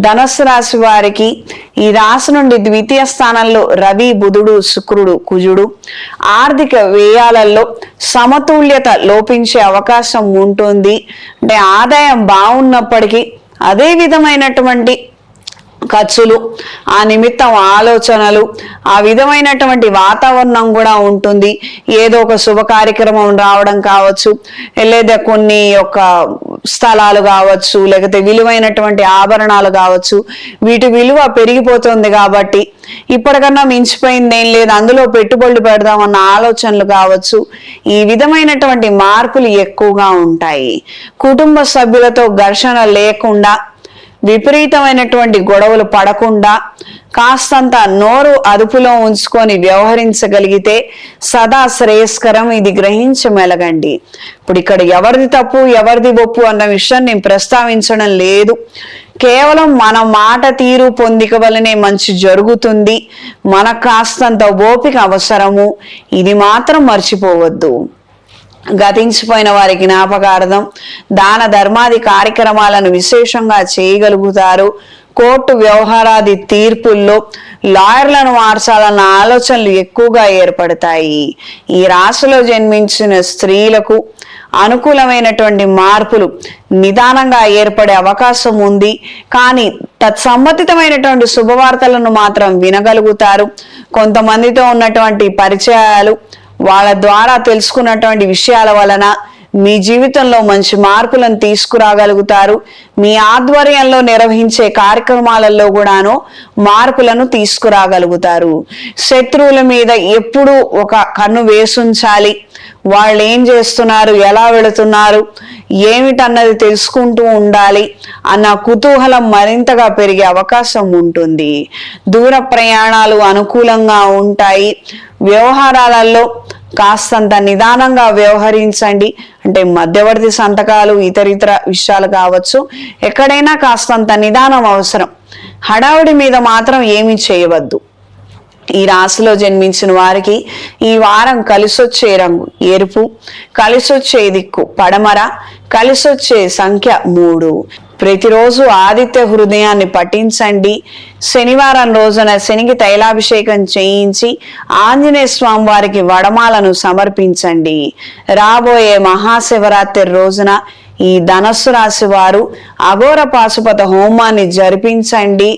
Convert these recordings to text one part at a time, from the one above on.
ధనుస్సు రాశి వారికి ఈ రాశి నుండి ద్వితీయ స్థానంలో రవి, బుధుడు, శుక్రుడు, కుజుడు ఆర్థిక వ్యయాలలో సమతుల్యత లోపించే అవకాశం ఉంటుంది. అంటే ఆదాయం బాగున్నప్పటికీ అదే విధమైనటువంటి ఖర్చులు, ఆ నిమిత్తం ఆలోచనలు, ఆ విధమైనటువంటి వాతావరణం కూడా ఉంటుంది. ఏదో ఒక శుభ కార్యక్రమం రావడం కావచ్చు, లేదా కొన్ని యొక్క స్థలాలు కావచ్చు, లేకపోతే విలువైనటువంటి ఆభరణాలు కావచ్చు, వీటి విలువ పెరిగిపోతుంది కాబట్టి ఇప్పటికన్నా మించిపోయింది ఏం లేదు, అందులో పెట్టుబడులు పెడదామన్న ఆలోచనలు కావచ్చు. ఈ విధమైనటువంటి మార్పులు ఎక్కువగా ఉంటాయి. కుటుంబ సభ్యులతో ఘర్షణ లేకుండా, విపరీతమైనటువంటి గొడవలు పడకుండా కాస్తంత నోరు అదుపులో ఉంచుకొని వ్యవహరించగలిగితే సదా శ్రేయస్కరం. ఇది గ్రహించమెలగండి. ఇప్పుడు ఇక్కడ ఎవరిది తప్పు ఎవరిది ఒప్పు అన్న విషయం నేను ప్రస్తావించడం లేదు. కేవలం మన మాట తీరు పొందిక వలనే మంచి జరుగుతుంది. మనకు కాస్తంత ఓపిక అవసరము. ఇది మాత్రం మర్చిపోవద్దు. గతించిపోయిన వారి జ్ఞాపకార్థం దాన ధర్మాది కార్యక్రమాలను విశేషంగా చేయగలుగుతారు. కోర్టు వ్యవహారాది తీర్పుల్లో లాయర్లను మార్చాలన్న ఆలోచనలు ఎక్కువగా ఏర్పడతాయి. ఈ రాశిలో జన్మించిన స్త్రీలకు అనుకూలమైనటువంటి మార్పులు నిదానంగా ఏర్పడే అవకాశం ఉంది. కానీ తత్సంబంధితమైనటువంటి శుభవార్తలను మాత్రం వినగలుగుతారు. కొంతమందితో ఉన్నటువంటి పరిచయాలు, వాళ్ళ ద్వారా తెలుసుకున్నటువంటి విషయాల వలన మీ జీవితంలో మంచి మార్పులను తీసుకురాగలుగుతారు. మీ ఆధ్వర్యంలో నిర్వహించే కార్యక్రమాలలో కూడాను మార్పులను తీసుకురాగలుగుతారు. శత్రువుల మీద ఎప్పుడూ ఒక కన్ను వేసుంచాలి. వాళ్ళు ఏం చేస్తున్నారు, ఎలా వెళుతున్నారు, ఏమిటన్నది తెలుసుకుంటూ ఉండాలి అన్న కుతూహలం మరింతగా పెరిగే అవకాశం ఉంటుంది. దూర ప్రయాణాలు అనుకూలంగా ఉంటాయి. వ్యవహారాలలో కాస్తంత నిదానంగా వ్యవహరించండి. అంటే మధ్యవర్తి సంతకాలు, ఇతరితర విషయాలు కావచ్చు, ఎక్కడైనా కాస్తంత నిదానం అవసరం. హడావుడి మీద మాత్రం ఏమీ చేయవద్దు. ఈ రాశిలో జన్మించిన వారికి ఈ వారం కలిసొచ్చే రంగు ఎరుపు, కలిసొచ్చే దిక్కు పడమర, కలిసొచ్చే సంఖ్య 3. ప్రతిరోజు ఆదిత్య హృదయాన్ని పఠించండి. శనివారం రోజున శనికి తైలాభిషేకం చేయించి ఆంజనేయ స్వామి వారికి వడమాలను సమర్పించండి. రాబోయే మహాశివరాత్రి రోజున ఈ ధనస్సు రాశి వారు అఘోర పాశుపత హోమాన్ని జరిపించండి.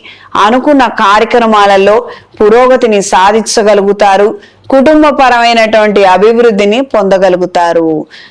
అనుకున్న కార్యక్రమాలలో పురోగతిని సాధించగలుగుతారు. కుటుంబపరమైనటువంటి అభివృద్ధిని పొందగలుగుతారు.